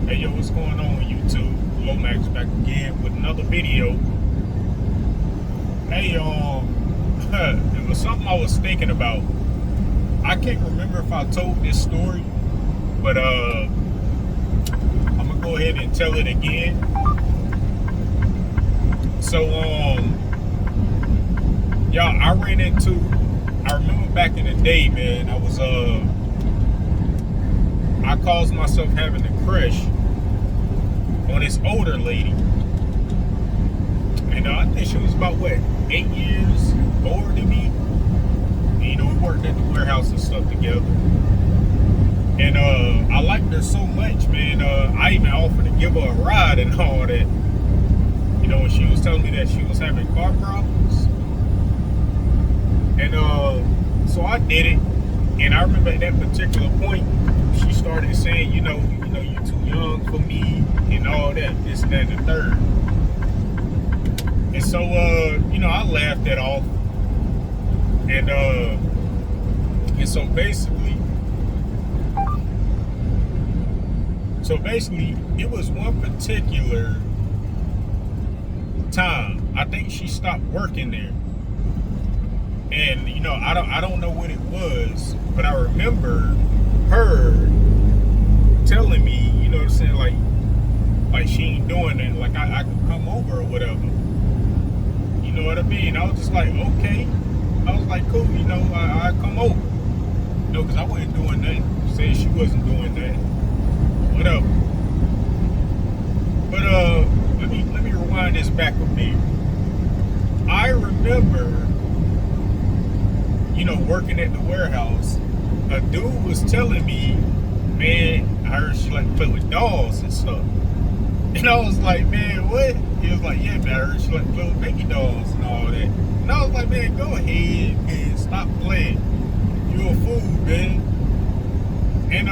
Hey yo, what's going on YouTube? Lomax back again with another video. Hey, it was something I was thinking about. I can't remember if I told this story, but I'm gonna go ahead and tell it again. So y'all, I remember back in the day, man, I caused myself having a crush on this older lady. And I think she was about, 8 years older than me. And, we worked at the warehouse and stuff together. And I liked her so much, man. I even offered to give her a ride and all that. When she was telling me that she was having car problems. And so I did it. And I remember at that particular point, she started saying, you're too young for me and all that, this, that, and the third. And so, I laughed that off. And so basically, it was one particular time, I think she stopped working there. And, I don't know what it was, but I remember her telling me, saying like she ain't doing that, like I could come over or whatever. You know what I mean? I was just like, okay. I was like, cool, I come over. Because I wasn't doing that. She said she wasn't doing that. Whatever. But let me rewind this back a bit. I remember, working at the warehouse, a dude was telling me, man, I heard she like to play with dolls and stuff. And I was like, man, what? He was like, yeah, man, I heard she like to play with baby dolls and all that. And I was like, man, go ahead, man, stop playing. You a fool, man. And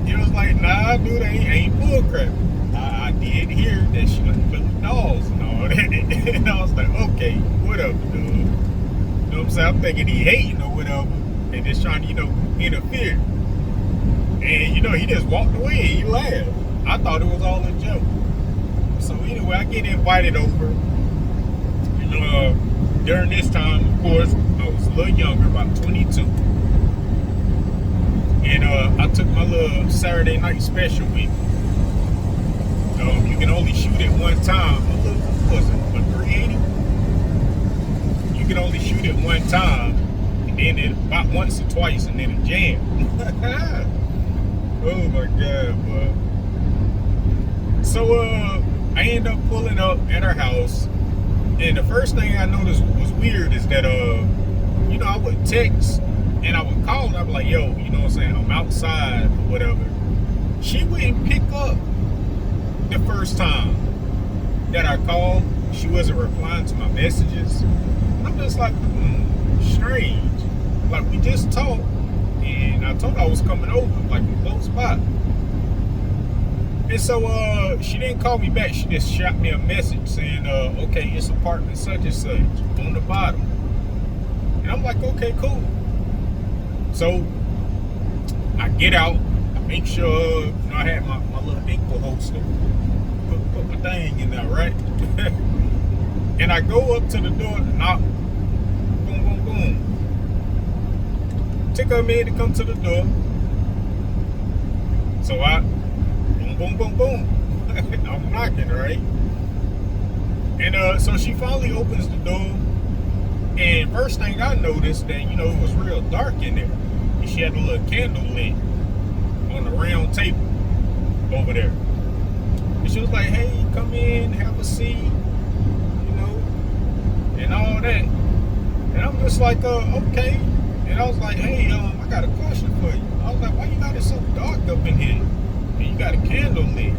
he was like, nah, dude, ain't bullcrap. I did hear that she like to play with dolls and all that. And I was like, okay, whatever, dude. You know what I'm saying? I'm thinking he hating or whatever. And just trying to, interfere. And, he just walked away and he laughed. I thought it was all a joke. So anyway, I get invited over. During this time, of course, I was a little younger, about 22. And I took my little Saturday night special with me. You can only shoot it one time. What was it, a 380? You can only shoot it one time. And then about once or twice, and then it jammed. Oh my God, boy. So I ended up pulling up at her house, and the first thing I noticed was weird is that I would text and I would call and I'd be like, yo, what I'm saying, I'm outside or whatever. She wouldn't pick up the first time that I called. She wasn't replying to my messages. And I'm just like, strange. Like, we just talked. And I told her I was coming over, like close by. And so she didn't call me back. She just shot me a message saying, okay, it's apartment such and such on the bottom. And I'm like, okay, cool. So I get out. I make sure, I had my little ankle holster. Put my thing in there, right? And I go up to the door, knock. Boom, boom, boom. Took her a minute to come to the door. So I, boom, boom, boom, boom. I'm knocking, right? And so she finally opens the door. And first thing I noticed that, it was real dark in there. And she had a little candle lit on the round table over there. And she was like, hey, come in, have a seat, and all that. And I'm just like, okay. And I was like, hey, I got a question for you. I was like, why you got it so dark up in here? And you got a candle lit.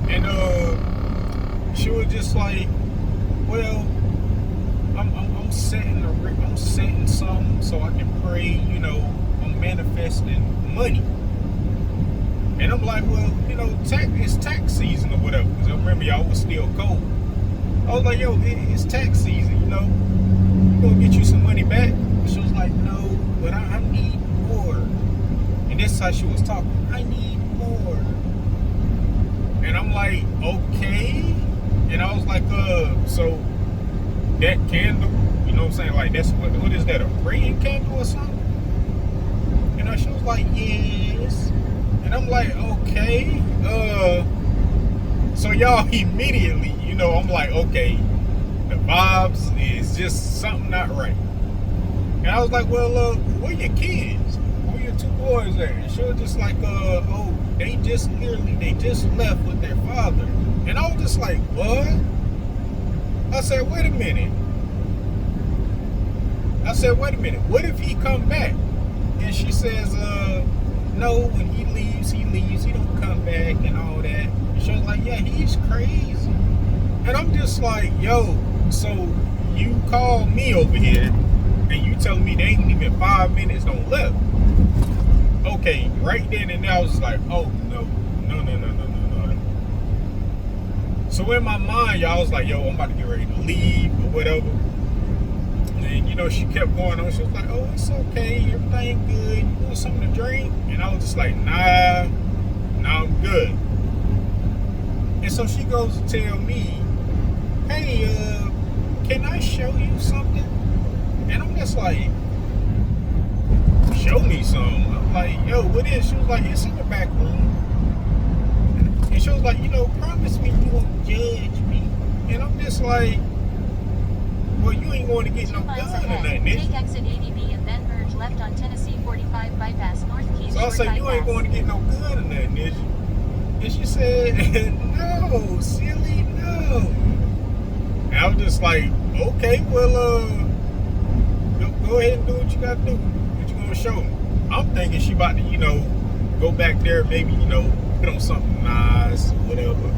And she was just like, well, I'm setting something so I can pray, I'm manifesting money. And I'm like, well, it's tax season or whatever. Because I remember y'all was still cold. I was like, yo, it's tax season, we're gonna get you some money back. She was like, no, but I need more. And that's how she was talking. I need more. And I'm like, okay. And I was like, so that candle, you know what I'm saying? Like, that's what is that, a praying candle or something? You know, she was like, yes. And I'm like, okay. So y'all immediately, you know, I'm like, okay, the vibes is just something not right. And I was like, well, where your kids? Where your two boys at? And she was just like, oh, they just left with their father. And I was just like, what? I said, wait a minute. What if he come back? And she says, no, when he leaves, he don't come back and all that. And she was like, yeah, he's crazy. And I'm just like, yo, so you call me over here and you telling me they ain't even 5 minutes on left. Okay, right then and there I was like, oh no. So in my mind, y'all was like, yo, I'm about to get ready to leave or whatever. And you know, she kept going on. She was like, oh, it's okay, everything good. You want something to drink? And I was just like, nah, I'm good. And so she goes to tell me, hey, can I show you something? And I'm just like, show me some. I'm like, yo, what is? She was like, it's in the back room. And she was like, you know, promise me you won't judge me. And I'm just like, well, you ain't going to get no gun or nothing. Take exit 80B and then merge left on Tennessee 45 bypass North Keys. So I said, you ain't going to get no gun or nothing, is you? And she said, no, silly, no. And I was just like, okay, well, go ahead and do what you got to do. What you going to show me? I'm thinking she about to, you know, go back there, maybe, you know, put on something nice or whatever.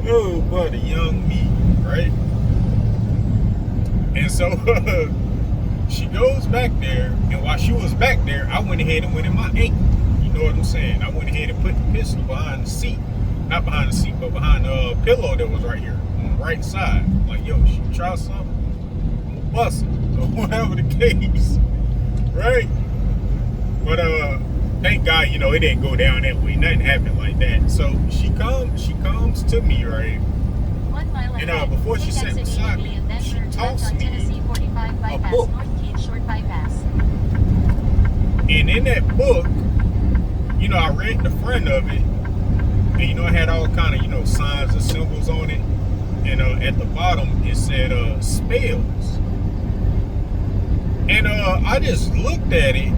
Oh, buddy, young me, right? And so she goes back there, and while she was back there, I went ahead and went in my ankle. You know what I'm saying? I went ahead and put the pistol behind the seat. Not behind the seat, but behind the pillow that was right here on the right side. Like, yo, she try something, I'm gonna bust it. So whatever the case, right? But thank God, you know, it didn't go down that way. Nothing happened like that. So she comes to me, right? 1 mile ahead. And before she sat beside me, she tossed me a book. And in that book, you know, I read the front of it, and you know, it had all kind of, you know, signs and symbols on it. And at the bottom it said spells. And I just looked at it,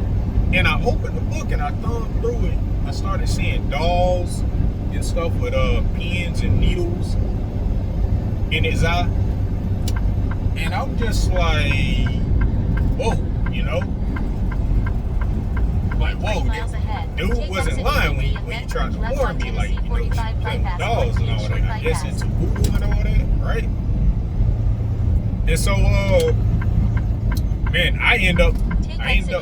and I opened the book and I thumbed through it. I started seeing dolls and stuff with pins and needles in his eye. And I'm just like, whoa, you know? Like, whoa, dude wasn't lying when he tried to warn me, like, you know, she playing with dolls and all that. I guess it's voodoo and all that, right? And so, man, I end up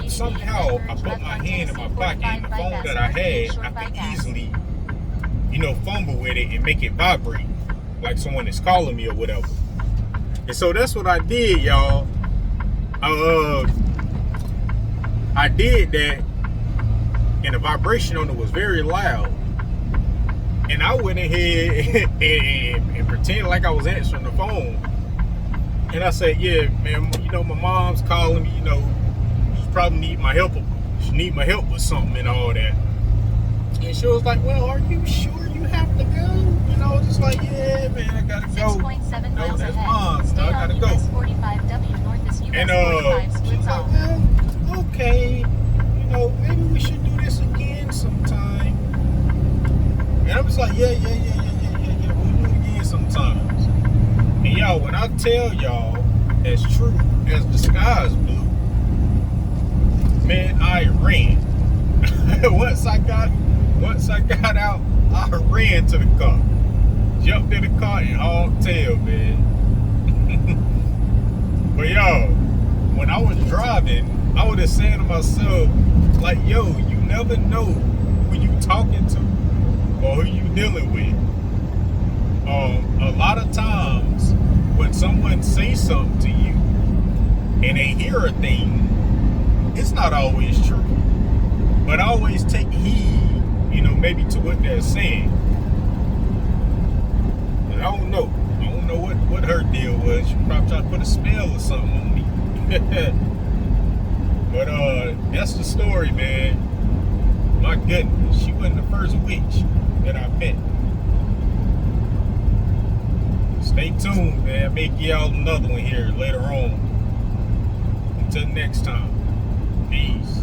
somehow, I put my hand in my pocket, and the phone that I had, I could easily, you know, fumble with it and make it vibrate like someone is calling me or whatever. And so that's what I did, y'all. I did that, and the vibration on it was very loud. And I went ahead and pretended like I was answering the phone. And I said, yeah, man, you know, my mom's calling me, you know, she probably need my help. She need my help with something and all that. And she was like, well, are you sure you have to go? And I was just like, yeah, man, I gotta go. 6.7 miles that's ahead. mom, so I gotta go. US 45W North is US And 45 she's splits like, off. well, okay, you know, maybe we should do this again sometime. And I was like, yeah, we'll do it again sometimes. And y'all, when I tell y'all, as true as the sky's blue, man, I ran. Once I got out, I ran to the car. Jumped in the car and hauled tail, man. But y'all, when I was driving, I was just saying to myself, like, yo, you never know who you talking to or who you dealing with. A lot of times when someone says something to you and they hear a thing, it's not always true. But always take heed, you know, maybe to what they're saying. don't know. I don't know what her deal was. She probably tried to put a spell or something on me. But that's the story, man. My goodness, she wasn't the first witch that I met. Stay tuned, man. I may give y'all another one here later on. Until next time, peace.